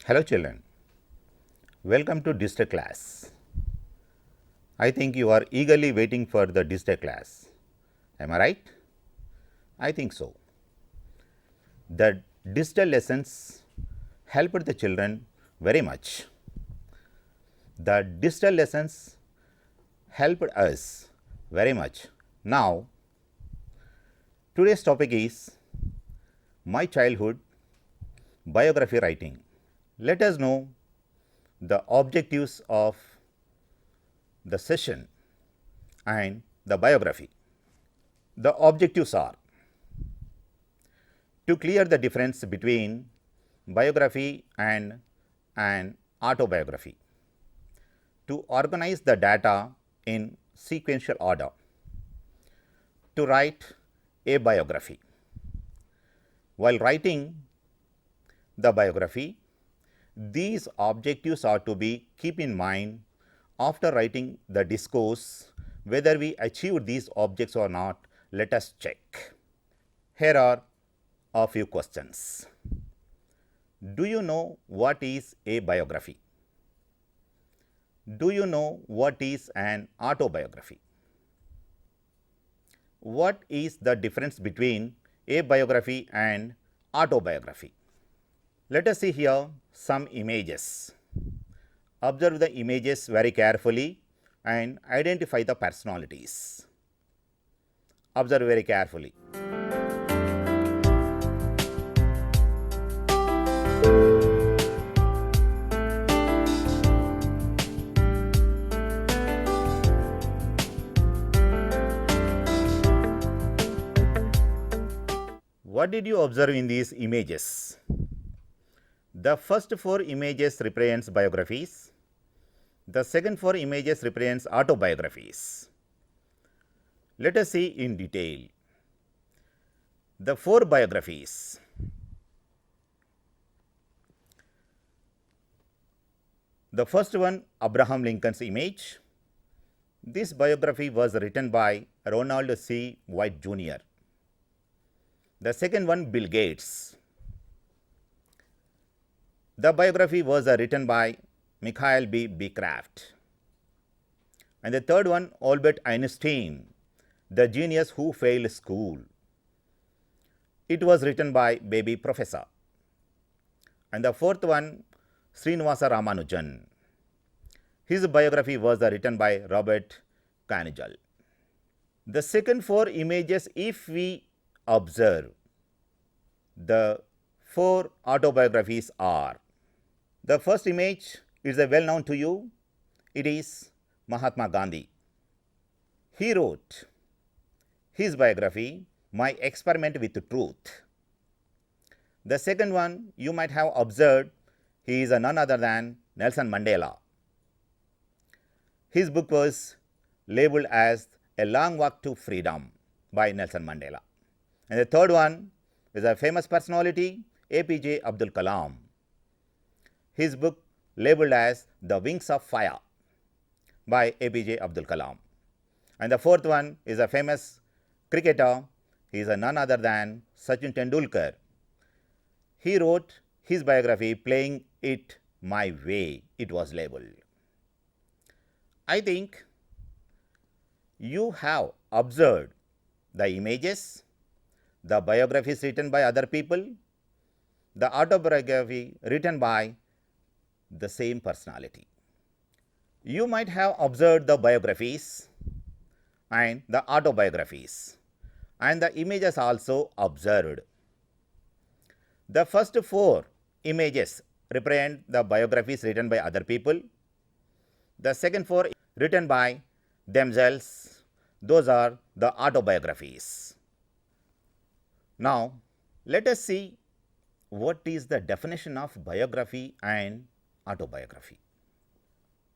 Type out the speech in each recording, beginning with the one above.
Hello children, welcome to digital class. I think you are eagerly waiting for the digital class. Am I right? I think so. The digital lessons helped the children very much. The digital lessons helped us very much. Now, today's topic is my childhood biography writing. Let us know the objectives of the session and the biography. The objectives are to clear the difference between biography and an autobiography, to organize the data in sequential order, to write a biography. While writing the biography, these objectives are to be keep in mind after writing the discourse. Whether we achieved these objects or not, let us check. Here are a few questions. Do you know what is a biography? Do you know what is an autobiography? What is the difference between a biography and autobiography? Let us see here some images. Observe the images very carefully and identify the personalities. Observe very carefully. What did you observe in these images? The first four images represents biographies. The second four images represents autobiographies. Let us see in detail. The four biographies. The first one, Abraham Lincoln's image. This biography was written by Ronald C. White Jr. The second one, Bill Gates. The biography was written by Mikhail B. Beecraft. And the third one, Albert Einstein, the genius who failed school. It was written by baby professor. And the fourth one, Srinivasa Ramanujan. His biography was written by Robert Carnegie. The second four images, if we observe, the four autobiographies are: the first image is well known to you. It is Mahatma Gandhi. He wrote his biography, My Experiment with Truth. The second one you might have observed, he is none other than Nelson Mandela. His book was labeled as A Long Walk to Freedom by Nelson Mandela. And the third one is a famous personality, APJ Abdul Kalam. His book labeled as The Wings of Fire by APJ Abdul Kalam. And the fourth one is a famous cricketer. He is none other than Sachin Tendulkar. He wrote his biography, Playing It My Way, it was labeled. I think you have observed the images, the biographies written by other people, the autobiography written by the same personality. You might have observed the biographies and the autobiographies, and the images also observed. The first four images represent the biographies written by other people. The second four written by themselves, those are the autobiographies. Now, let us see what is the definition of biography and autobiography.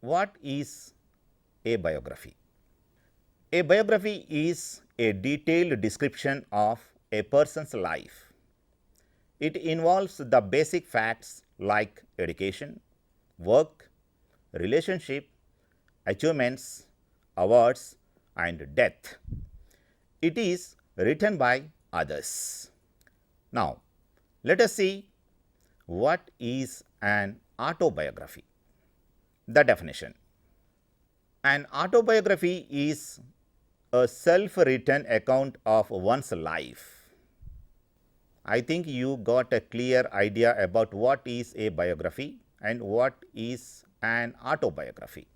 What is a biography? A biography is a detailed description of a person's life. It involves the basic facts like education, work, relationship, achievements, awards, and death. It is written by others. Now, let us see what is an autobiography? The definition. An autobiography is a self-written account of one's life. I think you got a clear idea about what is a biography and what is an autobiography.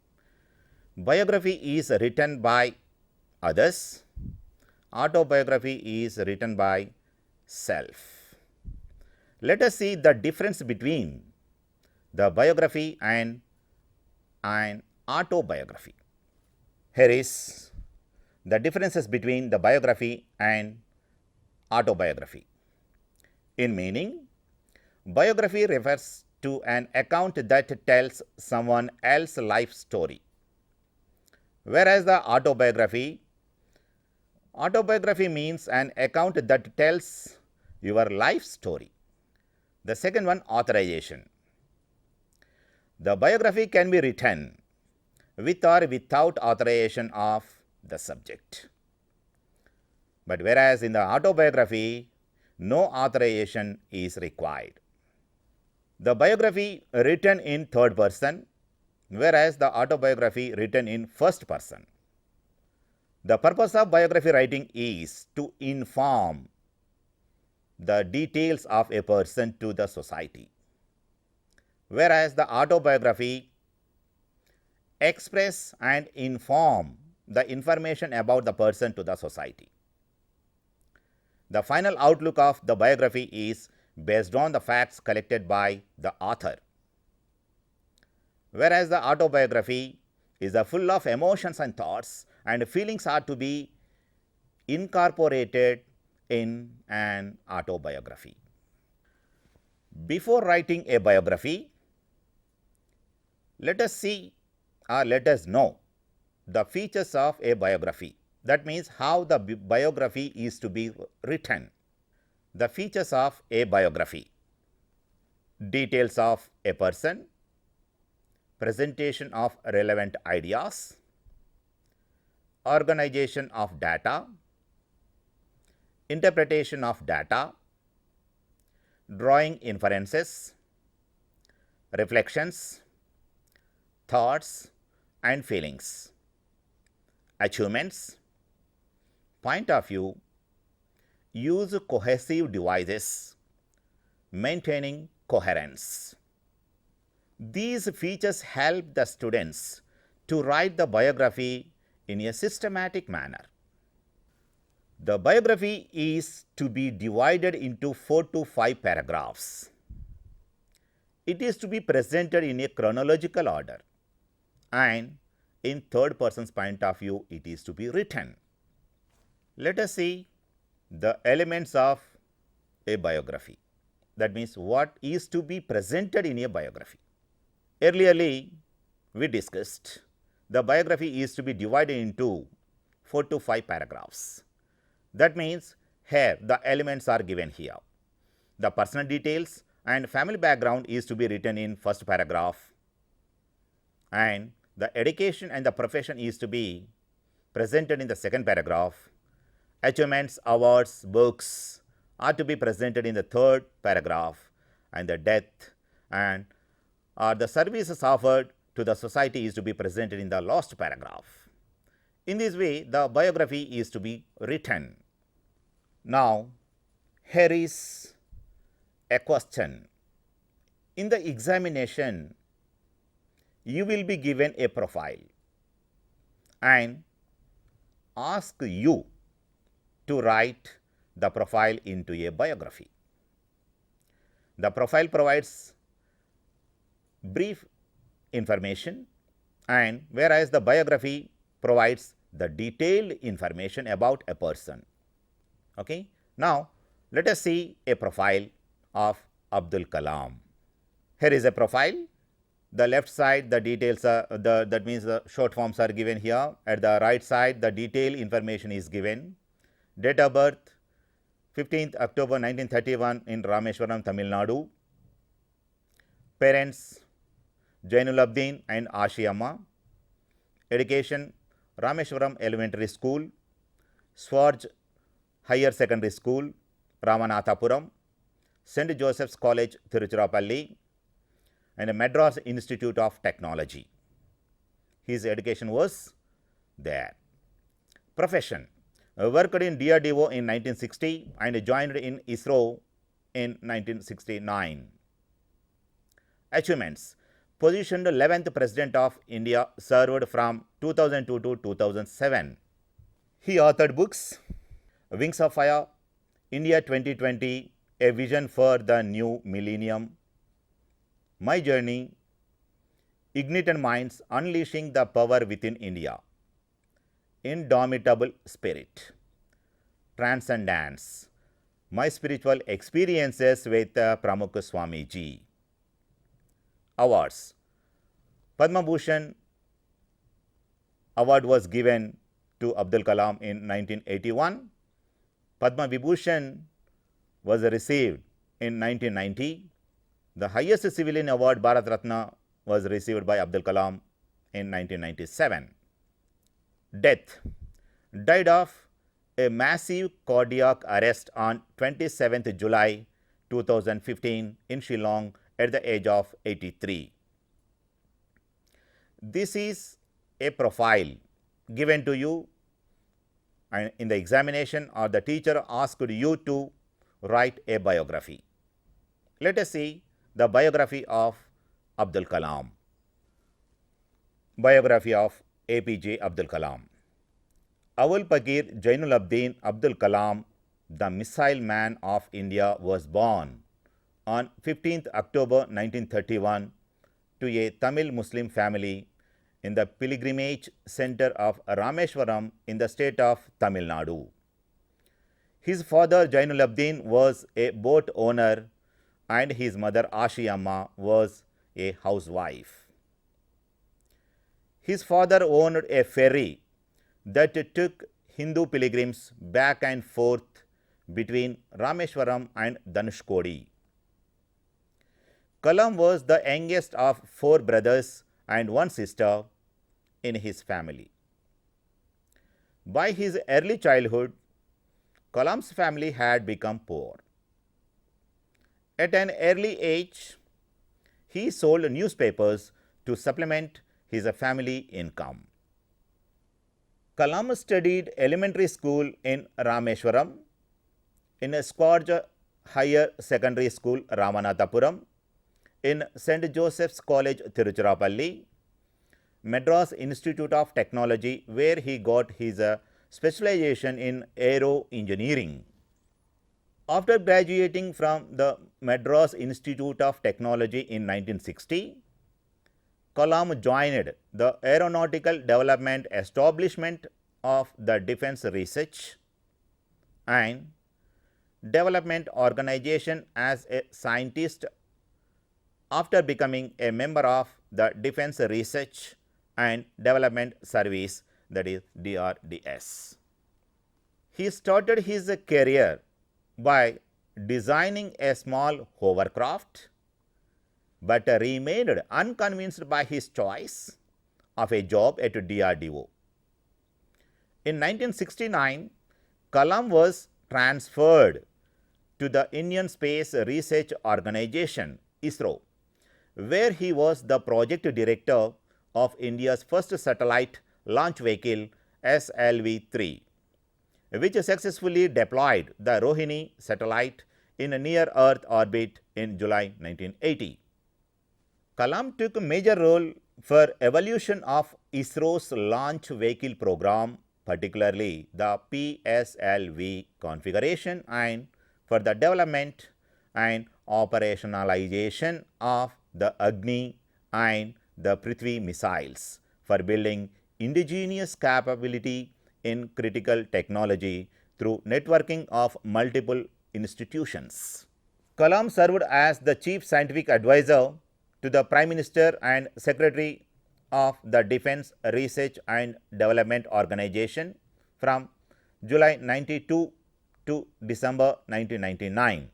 Biography is written by others. Autobiography is written by self. Let us see the difference between the biography and an autobiography. Here is the differences between the biography and autobiography. In meaning, biography refers to an account that tells someone else's life story, whereas the autobiography means an account that tells your life story. The second one, authorization. The biography can be written with or without authorization of the subject. But whereas in the autobiography, no authorization is required. The biography written in third person, whereas the autobiography written in first person. The purpose of biography writing is to inform the details of a person to the society, whereas the autobiography express and inform the information about the person to the society. The final outlook of the biography is based on the facts collected by the author, whereas the autobiography is full of emotions and thoughts, and feelings are to be incorporated in an autobiography. Before writing a biography, let us see or let us know the features of a biography. That means how the biography is to be written. The features of a biography: details of a person, presentation of relevant ideas, organization of data, interpretation of data, drawing inferences, reflections, thoughts and feelings, achievements, point of view, use cohesive devices, maintaining coherence. These features help the students to write the biography in a systematic manner. The biography is to be divided into 4 to 5 paragraphs. It is to be presented in a chronological order, and in third person's point of view it is to be written. Let us see the elements of a biography. That means what is to be presented in a biography. Earlierly we discussed the biography is to be divided into 4 to 5 paragraphs. That means here the elements are given here. The personal details and family background is to be written in first paragraph, and the education and the profession is to be presented in the second paragraph. Achievements, awards, books are to be presented in the third paragraph, and the death and the services offered to the society is to be presented in the last paragraph. In this way, the biography is to be written. Now, here is a question. In the examination, you will be given a profile and ask you to write the profile into a biography. The profile provides brief information, and whereas the biography provides the detailed information about a person. Okay. Now, let us see a profile of Abdul Kalam. Here is a profile. The left side the details are that means the short forms are given here. At the right side the detailed information is given. Date of birth 15th October 1931 in Rameshwaram, Tamil Nadu. Parents Jainulabdin and Ashiyamma. Education Rameshwaram Elementary School, Swarj Higher Secondary School, Ramanathapuram, St. Joseph's College, Tiruchirappalli, and Madras Institute of Technology. His education was there. Profession: worked in DRDO in 1960 and joined in ISRO in 1969. Achievements: positioned 11th President of India, served from 2002 to 2007. He authored books: Wings of Fire, India 2020, A Vision for the New Millennium, My Journey, Ignited Minds, Unleashing the Power Within India, Indomitable Spirit, Transcendence, My Spiritual Experiences with Pramukh Swamiji. Awards: Padma Bhushan award was given to Abdul Kalam in 1981. Padma Vibhushan was received in 1990. The highest civilian award, Bharat Ratna, was received by Abdul Kalam in 1997. Death: died of a massive cardiac arrest on 27th July 2015 in Shillong at the age of 83. This is a profile given to you and in the examination, or the teacher asked you to write a biography. Let us see the biography of Abdul Kalam. Biography of APJ Abdul Kalam. 𝗹𝗶𝗁𝗺 Abdul Kalam, the missile man of India, was born on 15th October 1931 to a Tamil Muslim family in the pilgrimage center of Rameshwaram in the state of Tamil Nadu. His father Jainulabdin was a boat owner and his mother Ashi Amma was a housewife. His father owned a ferry that took Hindu pilgrims back and forth between Rameshwaram and Dhanushkodi. Kalam was the youngest of 4 brothers and 1 sister in his family. By his early childhood, Kalam's family had become poor. At an early age, he sold newspapers to supplement his family income. Kalam studied elementary school in Rameshwaram, in Squadja Higher Secondary School, Ramanathapuram, in St. Joseph's College, Tiruchirappalli, Madras Institute of Technology, where he got his specialization in aero engineering. After graduating from the Madras Institute of Technology in 1960, Kalam joined the Aeronautical Development Establishment of the Defence Research and Development Organization as a scientist after becoming a member of the Defence Research and Development Service, that is DRDS. He started his career by designing a small hovercraft, but remained unconvinced by his choice of a job at DRDO. In 1969, Kalam was transferred to the Indian Space Research Organization, ISRO, where he was the project director of India's first satellite launch vehicle, SLV-3, which successfully deployed the Rohini satellite in a near-Earth orbit in July 1980. Kalam took a major role for evolution of ISRO's launch vehicle program, particularly the PSLV configuration, and for the development and operationalization of the Agni and the Prithvi missiles for building indigenous capability in critical technology through networking of multiple institutions. Kalam served as the Chief Scientific Advisor to the Prime Minister and Secretary of the Defence Research and Development Organization from July 1992 to December 1999.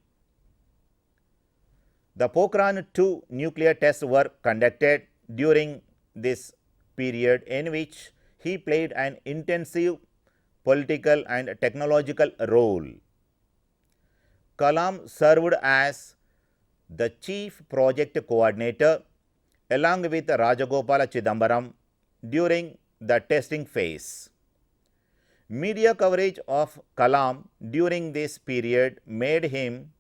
The Pokhran-2 nuclear tests were conducted during this period, in which he played an intensive political and technological role. Kalam served as the Chief Project Coordinator along with 𝗳𝗏𝗃 during the testing phase. Media coverage of Kalam during this period made him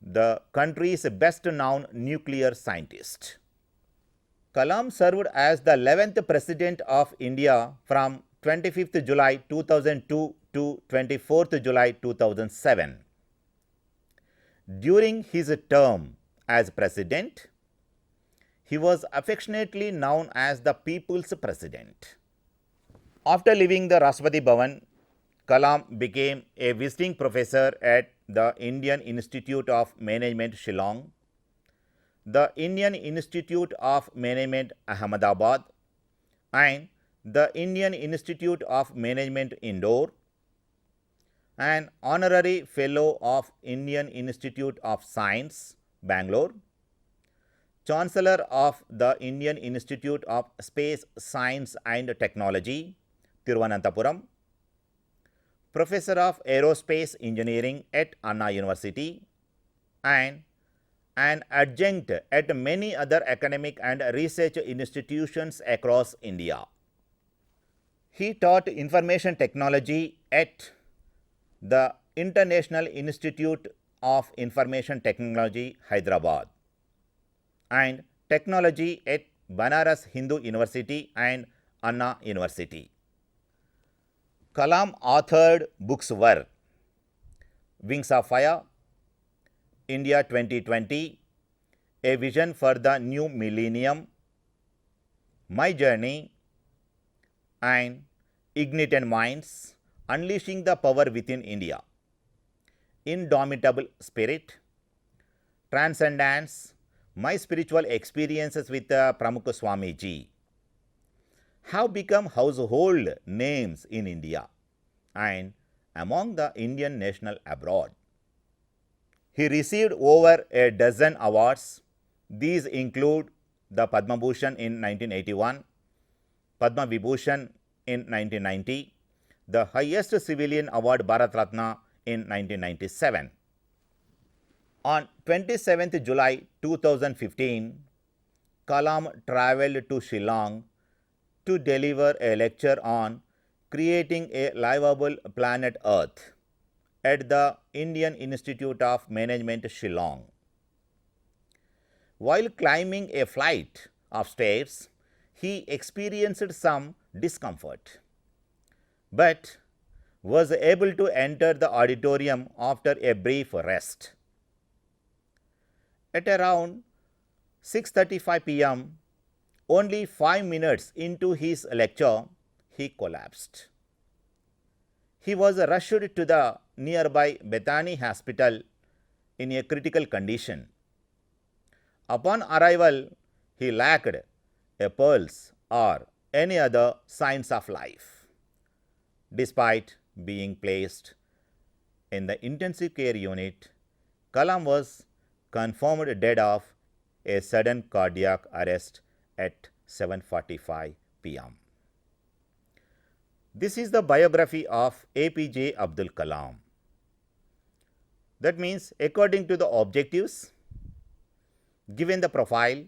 the country's best-known nuclear scientist. Kalam served as the 11th President of India from 25th July 2002 to 24th July 2007. During his term as President, he was affectionately known as the People's President. After leaving the Rashtrapati Bhavan, Kalam became a visiting professor at the Indian Institute of Management, Shillong, the Indian Institute of Management, Ahmedabad, and the Indian Institute of Management, Indore, an honorary fellow of Indian Institute of Science, Bangalore, Chancellor of the Indian Institute of Space Science and Technology, Thiruvananthapuram, Professor of Aerospace Engineering at Anna University, and an adjunct at many other academic and research institutions across India. He taught information technology at the International Institute of Information Technology, Hyderabad, and technology at Banaras Hindu University and Anna University. Kalam authored books were Wings of Fire, India 2020, A Vision for the New Millennium, My Journey, and Ignited Minds, Unleashing the Power Within India, Indomitable Spirit, Transcendence, My Spiritual Experiences with Pramukh Swamiji, have become household names in India and among the Indian national abroad. He received over a dozen awards. These include the Padma Bhushan in 1981, Padma Vibhushan in 1990, the highest civilian award Bharat Ratna in 1997. On 27th July 2015, Kalam travelled to Shillong to deliver a lecture on creating a livable planet Earth at the Indian Institute of Management, Shillong. While climbing a flight of stairs, he experienced some discomfort, but was able to enter the auditorium after a brief rest. At around 6:35 p.m., only 5 minutes into his lecture, he collapsed. He was rushed to the nearby Bethany Hospital in a critical condition. Upon arrival, he lacked a pulse or any other signs of life. Despite being placed in the intensive care unit, Kalam was confirmed dead of a sudden cardiac arrest at 7:45 p.m. This is the biography of APJ Abdul Kalam. That means, according to the objectives, given the profile,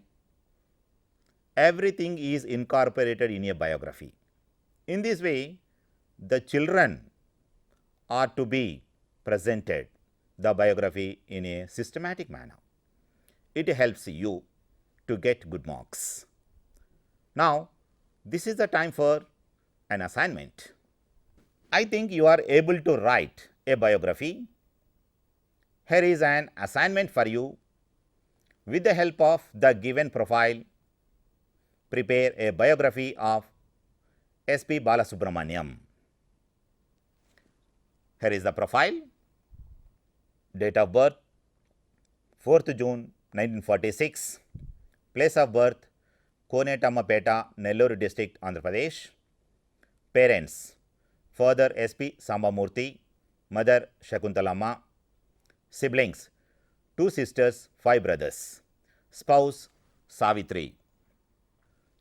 everything is incorporated in a biography. In this way, the children are to be presented the biography in a systematic manner. It helps you to get good marks. Now, this is the time for an assignment. I think you are able to write a biography. Here is an assignment for you. With the help of the given profile, prepare a biography of S.P. Balasubramaniam. Here is the profile. Date of birth 4th June 1946. Place of birth Konetammapeta, Nellore district, Andhra Pradesh. Parents: father S.P. Sambamurthy, mother Shakuntalamma. Siblings: 2 sisters, 5 brothers. Spouse: Savitri.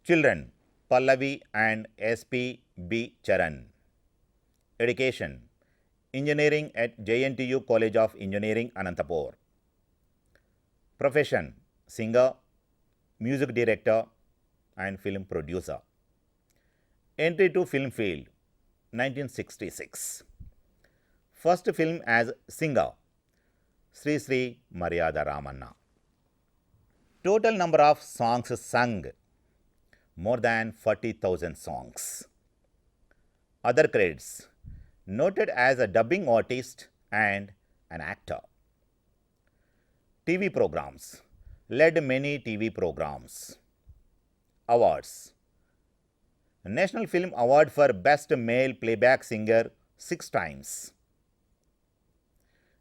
Children: Pallavi and S.P. B. Charan. Education: engineering at JNTU College of Engineering, Anantapur. Profession: singer. music director and film producer. Entry to film field 1966. First film as singer 𝗧𝗦𝗔 𝗬𝗏 Ramanna. Total number of songs sung more than 40,000 songs. Other credits: noted as a dubbing artist and an actor. TV programs: led many TV programs. Awards: National Film Award for Best Male Playback Singer 6 times.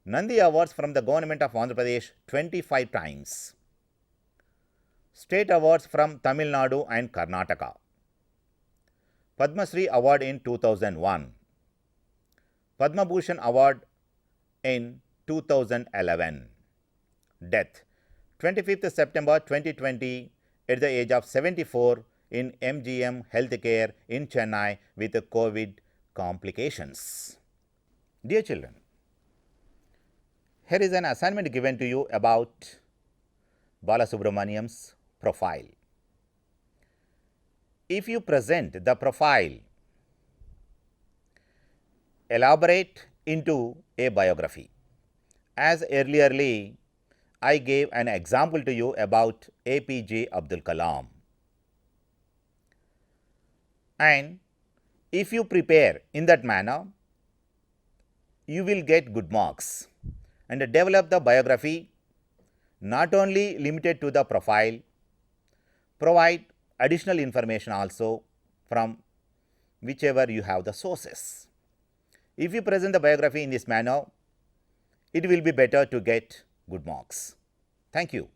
Nandi Awards from the Government of Andhra Pradesh 25 times. State Awards from Tamil Nadu and Karnataka. Padma Shri Award in 2001. Padma Bhushan Award in 2011. Death: 25th September 2020 at the age of 74 in MGM Healthcare in Chennai with COVID complications. Dear children, here is an assignment given to you about Balasubramaniam's profile. If you present the profile, elaborate into a biography. As earlierly, I gave an example to you about APJ Abdul Kalam. And if you prepare in that manner, you will get good marks. And develop the biography not only limited to the profile, provide additional information also from whichever you have the sources. If you present the biography in this manner, it will be better to get good marks. Thank you.